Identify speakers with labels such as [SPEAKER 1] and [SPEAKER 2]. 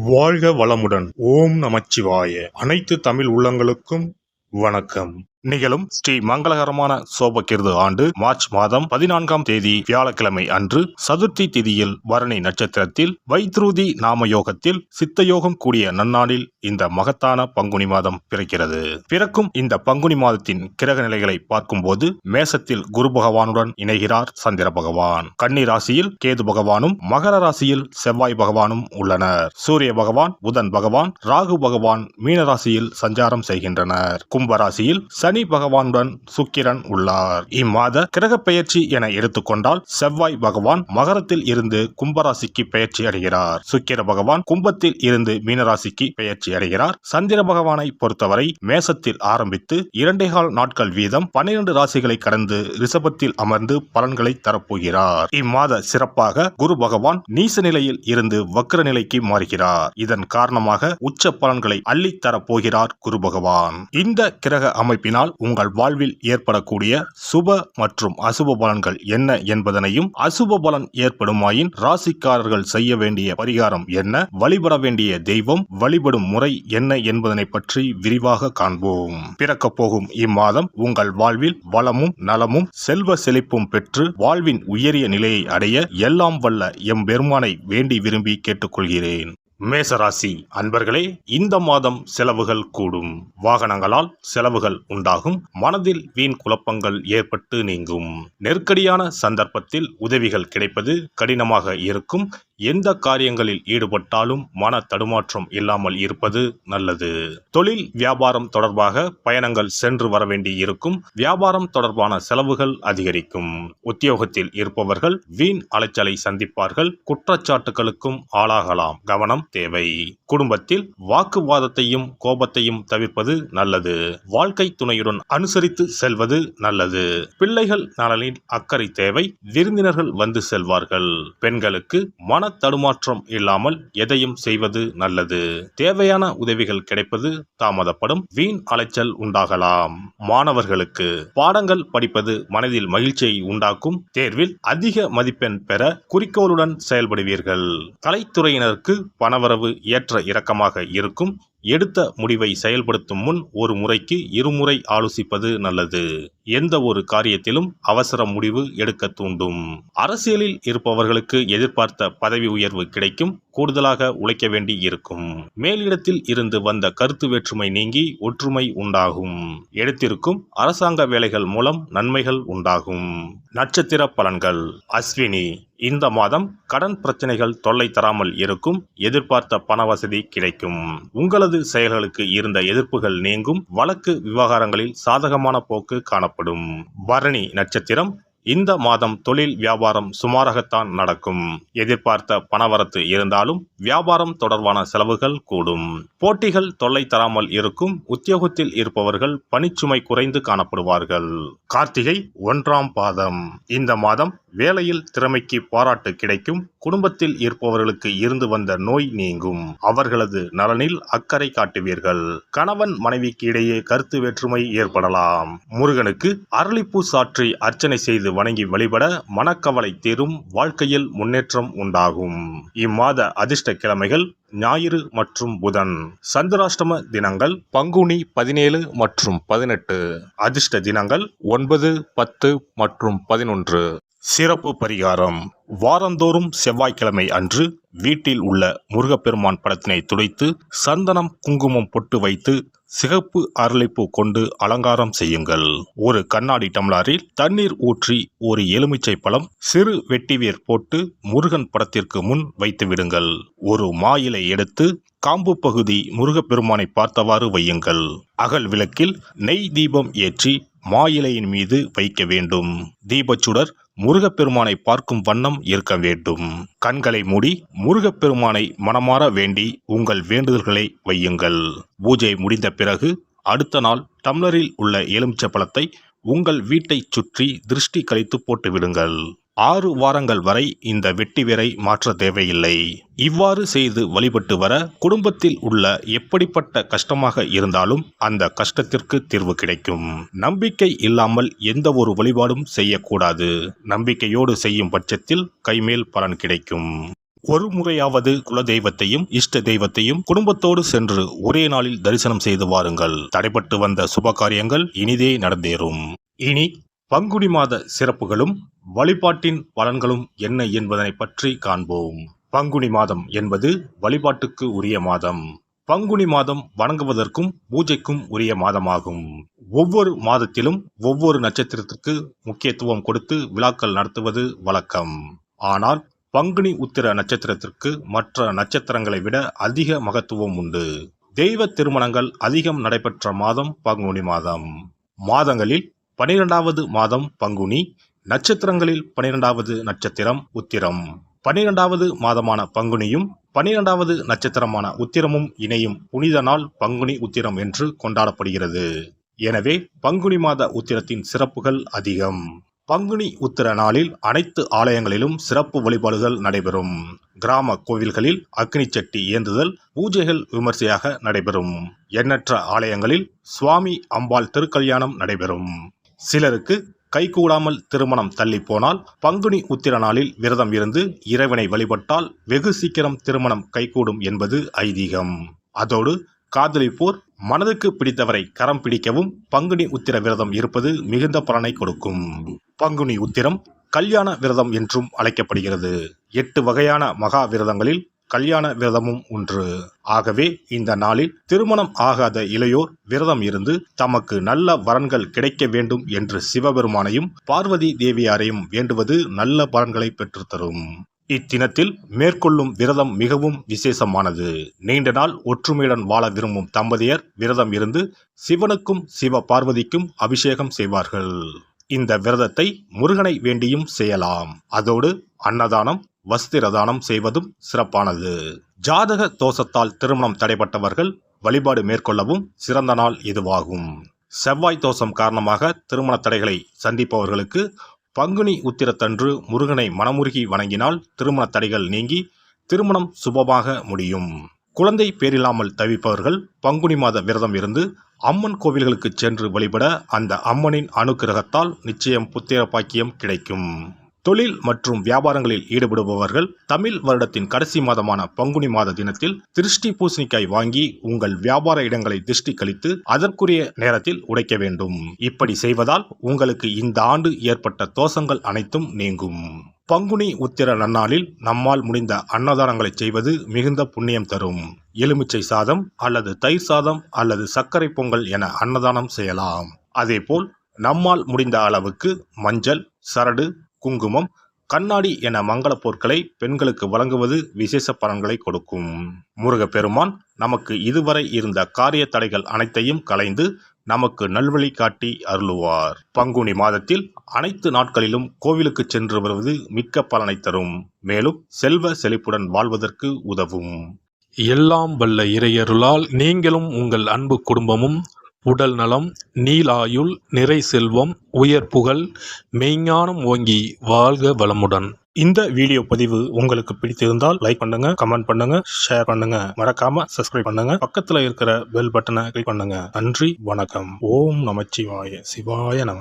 [SPEAKER 1] வாழ்க வளமுடன். ஓம் நமச்சிவாய. அனைத்து தமிழ் உள்ளங்களுக்கும் வணக்கம். நிகழும் ஸ்ரீ மங்களகரமான சோபகிருது ஆண்டு மார்ச் மாதம் 14ஆம் தேதி வியாழக்கிழமை அன்று சதுர்த்தி திதியில் பரணி நட்சத்திரத்தில் வைத்ருதி நாம யோகத்தில் சித்தயோகம் கூடிய நன்னாளில் இந்த மகத்தான பங்குனி மாதம் பிறக்கிறது. பிறக்கும் இந்த பங்குனி மாதத்தின் கிரக நிலைகளை பார்க்கும்போது மேசத்தில் குரு பகவானுடன் இணைகிறார் சந்திர பகவான். கன்னி ராசியில் கேது பகவானும் மகர ராசியில் செவ்வாய் பகவானும் உள்ளனர். சூரிய பகவான், புதன் பகவான், ராகு பகவான் மீன ராசியில் சஞ்சாரம் செய்கின்றனர். கும்பராசியில் சனி பகவானுடன் சுக்கிரன் உள்ளார். இம்மாத கிரக பெயர்ச்சி என எடுத்துக்கொண்டால் செவ்வாய் பகவான் மகரத்தில் இருந்து கும்பராசிக்கு பெயர்ச்சி அடைகிறார். சுக்கிர பகவான் கும்பத்தில் இருந்து மீனராசிக்கு பெயர்ச்சி அடைகிறார். சந்திர பகவானை பொறுத்தவரை மேசத்தில் ஆரம்பித்து 2.25 நாட்கள் வீதம் 12 ராசிகளை கடந்து ரிஷபத்தில் அமர்ந்து பலன்களை தரப்போகிறார். இம்மாத சிறப்பாக குரு பகவான் நீச நிலையில் இருந்து வக்ர நிலைக்கு மாறுகிறார். இதன் காரணமாக உச்ச பலன்களை அள்ளி தரப்போகிறார் குரு பகவான். இந்த கிரக அமைப்பினால் உங்கள் வாழ்வில் ஏற்படக்கூடிய சுப மற்றும் அசுப பலன்கள் என்ன என்பதனையும், அசுப பலன் ஏற்படுமாயின் ராசிக்காரர்கள் செய்ய வேண்டிய பரிகாரம் என்ன, வழிபட வேண்டிய தெய்வம், வழிபடும் முறை என்ன என்பதனை பற்றி விரிவாக காண்போம். பிறக்க போகும் இம்மாதம் உங்கள் வாழ்வில் வளமும் நலமும் செல்வ செழிப்பும் பெற்று வாழ்வின் உயரிய நிலையை அடைய எல்லாம் வல்ல எம்பெருமானை வேண்டி விரும்பி கேட்டுக்கொள்கிறேன். மேசராசி அன்பர்களே, இந்த மாதம் செலவுகள் கூடும். வாகனங்களால் செலவுகள் உண்டாகும். மனதில் வீண் குழப்பங்கள் ஏற்பட்டு நீங்கும். நெருக்கடியான சந்தர்ப்பத்தில் உதவிகள் கிடைப்பது கடினமாக இருக்கும். எந்த காரியங்களில் ஈடுபட்டாலும் மன தடுமாற்றம் இல்லாமல் இருப்பது நல்லது. தொழில் வியாபாரம் தொடர்பாக பயணங்கள் சென்று வர வேண்டி இருக்கும். வியாபாரம் தொடர்பான செலவுகள் அதிகரிக்கும். உத்தியோகத்தில் இருப்பவர்கள் வீண் அலைச்சலை சந்திப்பார்கள். குற்றச்சாட்டுகளுக்கும் ஆளாகலாம். கவனம் தேவை. குடும்பத்தில் வாக்குவாதத்தையும் கோபத்தையும் தவிர்ப்பது நல்லது. வாழ்க்கை துணையுடன் அனுசரித்து செல்வது நல்லது. பிள்ளைகள் நலனில் அக்கறை தேவை. விருந்தினர்கள் வந்து செல்வார்கள். பெண்களுக்கு மன தடுமாற்றம் இல்லாமல் எதையும் செய்வது நல்லது. தேவையான உதவிகள் கிடைப்பது தாமதப்படும். வீண் அலைச்சல் உண்டாகலாம். மாணவர்களுக்கு பாடங்கள் படிப்பது மனதில் மகிழ்ச்சியை உண்டாக்கும். தேர்வில் அதிக மதிப்பெண் பெற குறிக்கோளுடன் செயல்படுவீர்கள். கலைத்துறையினருக்கு பணவரவு ஏற்ற இறக்கமாக இருக்கும். எடுத்த முடிவை செயல்படுத்தும் முன் ஒரு முறைக்கு இருமுறை ஆலோசிப்பது நல்லது. எந்த ஒரு காரியத்திலும் அவசர முடிவு எடுக்க தூண்டும். அரசியலில் இருப்பவர்களுக்கு எதிர்பார்த்த பதவி உயர்வு கிடைக்கும். கூடுதலாக உழைக்க வேண்டி இருக்கும். மேலிடத்தில் இருந்து வந்த கருத்து வேற்றுமை நீங்கி ஒற்றுமை உண்டாகும். எடுத்திருக்கும் அரசாங்க வேலைகள் மூலம் நன்மைகள் உண்டாகும். நட்சத்திர பலன்கள். அஸ்வினி, இந்த மாதம் கடன் பிரச்சனைகள் தொல்லை தராமல் இருக்கும். எதிர்பார்த்த பண வசதி கிடைக்கும். உங்களது செயல்களுக்கு இருந்த எதிர்ப்புகள் நீங்கும். வழக்கு விவகாரங்களில் சாதகமான போக்கு காணப்படும். பரணி நட்சத்திரம். இந்த மாதம் தொழில் வியாபாரம் சுமாராகத்தான் நடக்கும். எதிர்பார்த்த பணவரத்து இருந்தாலும் வியாபாரம் தொடர்பான செலவுகள் கூடும். போட்டிகள் தொல்லை தராமல் இருக்கும். உத்தியோகத்தில் இருப்பவர்கள் பணிச்சுமை குறைந்து காணப்படுவார்கள். கார்த்திகை 1ஆம் பாதம். இந்த மாதம் வேலையில் திறமைக்கு பாராட்டு கிடைக்கும். குடும்பத்தில் இருப்பவர்களுக்கு இருந்து வந்த நோய் நீங்கும். அவர்களது நலனில் அக்கறை காட்டுவீர்கள். கணவன் மனைவிக்கு இடையே கருத்து வேற்றுமை ஏற்படலாம். முருகனுக்கு அரளிப்பூ சாற்றி அர்ச்சனை செய்து வணங்கி வழிபட மனக்கவலை தீரும். வாழ்க்கையில் முன்னேற்றம் உண்டாகும். இம்மாத அதிர்ஷ்ட கிழமைகள் ஞாயிறு மற்றும் புதன். சந்திராஷ்டம தினங்கள் பங்குனி 17 மற்றும் 18. அதிர்ஷ்ட தினங்கள் 9, 10 மற்றும் 11. சிறப்பு பரிகாரம். வாரந்தோறும் செவ்வாய்க்கிழமை அன்று வீட்டில் உள்ள முருகப்பெருமான் படத்தினை துடைத்து சந்தனம் குங்குமம் பொட்டு வைத்து சிகப்பு அரளிப்பூ கொண்டு அலங்காரம் செய்யுங்கள். ஒரு கண்ணாடி டம்ளரில் தண்ணீர் ஊற்றி ஒரு எலுமிச்சை பழம் சிறு வெட்டிவேர் போட்டு முருகன் படத்திற்கு முன் வைத்து விடுங்கள். ஒரு மா இலை எடுத்து காம்பு பகுதி முருகப்பெருமானை பார்த்தவாறு வையுங்கள். அகல் விளக்கில் நெய் தீபம் ஏற்றி மா இலையின் மீது வைக்க வேண்டும். தீபச்சுடர் முருகப்பெருமானை பார்க்கும் வண்ணம் இருக்க வேண்டும். கண்களை மூடி முருகப்பெருமானை மனமாற வேண்டி உங்கள் வேண்டுதல்களை வையுங்கள். பூஜை முடிந்த பிறகு அடுத்த நாள் டம்ளரில் உள்ள எலுமிச்சை பழத்தை உங்கள் வீட்டை சுற்றி திருஷ்டி கழித்து போட்டு விடுங்கள். 6 வாரங்கள் வரை இந்த வெட்டி வேரை மாற்ற தேவையில்லை. இவ்வாறு செய்து வழிபட்டு வர குடும்பத்தில் உள்ள எப்படிப்பட்ட கஷ்டமாக இருந்தாலும் அந்த கஷ்டத்திற்கு தீர்வு கிடைக்கும். நம்பிக்கை இல்லாமல் எந்த ஒரு வழிபாடும் செய்யக்கூடாது. நம்பிக்கையோடு செய்யும் பட்சத்தில் கைமேல் பலன் கிடைக்கும். ஒரு முறையாவது குலதெய்வத்தையும் இஷ்ட தெய்வத்தையும் குடும்பத்தோடு சென்று ஒரே நாளில் தரிசனம் செய்து வாருங்கள். தடைபட்டு வந்த சுப காரியங்கள் இனிதே நடந்தேறும். இனி பங்குனி மாத சிறப்புகளும் வழிபாட்டின் பலன்களும் என்ன என்பதனை பற்றி காண்போம். பங்குனி மாதம் என்பது வழிபாட்டுக்கு உரிய மாதம். பங்குனி மாதம் வணங்குவதற்கும் பூஜைக்கும் உரிய மாதமாகும். ஒவ்வொரு மாதத்திலும் ஒவ்வொரு நட்சத்திரத்திற்கு முக்கியத்துவம் கொடுத்து விழாக்கள் நடத்துவது வழக்கம். ஆனால் பங்குனி உத்திர நட்சத்திரத்திற்கு மற்ற நட்சத்திரங்களை விட அதிக மகத்துவம் உண்டு. தெய்வ திருமணங்கள் அதிகம் நடைபெற்ற மாதம் பங்குனி மாதம். மாதங்களில் 12வது மாதம் பங்குனி, நட்சத்திரங்களில் 12வது நட்சத்திரம் உத்திரம். 12வது மாதமான பங்குனியும் 12வது நட்சத்திரமான உத்திரமும் இணையும் புனித நாள் பங்குனி உத்திரம் என்று கொண்டாடப்படுகிறது. எனவே பங்குனி மாத உத்திரத்தின் சிறப்புகள் அதிகம். பங்குனி உத்திர நாளில் அனைத்து ஆலயங்களிலும் சிறப்பு வழிபாடுகள் நடைபெறும். கிராம கோவில்களில் அக்னி சட்டி ஏந்துதல், பூஜைகள் விமர்சையாக நடைபெறும். எண்ணற்ற ஆலயங்களில் சுவாமி அம்பாள் திருக்கல்யாணம் நடைபெறும். சிலருக்கு கைகூடாமல் திருமணம் தள்ளி போனால் பங்குனி உத்திர நாளில் விரதம் இருந்து இறைவனை வழிபட்டால் வெகு சீக்கிரம் திருமணம் கைகூடும் என்பது ஐதீகம். அதோடு காதலிப்போர் மனதுக்கு பிடித்தவரை கரம் பிடிக்கவும் பங்குனி உத்திர விரதம் இருப்பது மிகுந்த பலனை கொடுக்கும். பங்குனி உத்திரம் கல்யாண விரதம் என்றும் அழைக்கப்படுகிறது. 8 வகையான மகா விரதங்களில் கல்யாண விரதமும் ஒன்று. ஆகவே இந்த நாளில் திருமணம் ஆகாத இளையோர் விரதம் இருந்து தமக்கு நல்ல வரன்கள் கிடைக்க வேண்டும் என்று சிவபெருமானையும் பார்வதி தேவியாரையும் வேண்டுவது நல்ல பலன்களை பெற்றுத்தரும். இத்தினத்தில் மேற்கொள்ளும் விரதம் மிகவும் விசேஷமானது. நீண்ட நாள் ஒற்றுமையுடன் வாழ விரும்பும் தம்பதியர் விரதம் இருந்து சிவனுக்கும் சிவ பார்வதிக்கும் அபிஷேகம் செய்வார்கள். இந்த விரதத்தை முருகனை வேண்டியும் செய்யலாம். அதோடு அன்னதானம், வஸ்திரதானம் செய்வதும் சிறப்பானது. ஜாதக தோஷத்தால் திருமணம் தடைப்பட்டவர்கள் வழிபாடு மேற்கொள்ளவும் சிறந்த நாள் இதுவாகும். செவ்வாய் தோஷம் காரணமாக திருமண தடைகளை சந்திப்பவர்களுக்கு பங்குனி உத்திரத்தன்று முருகனை மனமுருகி வணங்கினால் திருமண தடைகள் நீங்கி திருமணம் சுபமாக முடியும். குழந்தை பேரில்லாமல் தவிப்பவர்கள் பங்குனி மாத விரதம் இருந்து அம்மன் கோவில்களுக்கு சென்று வழிபட அந்த அம்மனின் அனுக்கிரகத்தால் நிச்சயம் புத்திர பாக்கியம் கிடைக்கும். தொழில் மற்றும் வியாபாரங்களில் ஈடுபடுபவர்கள் தமிழ் வருடத்தின் கடைசி மாதமான பங்குனி மாத தினத்தில் திருஷ்டி பூசணிக்காய் வாங்கி உங்கள் வியாபார இடங்களை திருஷ்டி கழித்து அதற்குரிய நேரத்தில் உடைக்க வேண்டும். இப்படி செய்வதால் உங்களுக்கு இந்த ஆண்டு ஏற்பட்ட தோஷங்கள் அனைத்தும் நீங்கும். பங்குனி உத்திர நன்னாளில் நம்மால் முடிந்த அன்னதானங்களை செய்வது மிகுந்த புண்ணியம் தரும். எலுமிச்சை சாதம் அல்லது தயிர் சாதம் அல்லது சர்க்கரை பொங்கல் என அன்னதானம் செய்யலாம். அதேபோல் நம்மால் முடிந்த அளவுக்கு மஞ்சள், சரடு, குங்குமம், கண்ணாடி என மங்கள பொருட்களை பெண்களுக்கு வழங்குவது விசேஷ பலன்களை கொடுக்கும். முருகப்பெருமான் நமக்கு இதுவரை இருந்த காரிய தடைகள் அனைத்தையும் களைந்து நமக்கு நல்வழி காட்டி அருளுவார். பங்குனி மாதத்தில் அனைத்து நாட்களிலும் கோவிலுக்கு சென்று வருவது மிக்க பலனை தரும். மேலும் செல்வ செழிப்புடன் வாழ்வதற்கு உதவும்.
[SPEAKER 2] எல்லாம் வல்ல இறையருளால் நீங்களும் உங்கள் அன்பு குடும்பமும் உடல் நலம், நீலாயுள், நிறை செல்வம், உயர் புகழ், மெய்ஞானம் ஓங்கி வாழ்க வளமுடன்.
[SPEAKER 1] இந்த வீடியோ பதிவு உங்களுக்கு பிடித்திருந்தால் லைக் பண்ணுங்க, கமெண்ட் பண்ணுங்க, ஷேர் பண்ணுங்க, மறக்காம சப்ஸ்கிரைப் பண்ணுங்க, பக்கத்துல இருக்கிற பெல் பட்டனை கிளிக் பண்ணுங்க. நன்றி, வணக்கம். ஓம் நமச்சிவாய. சிவாய நம.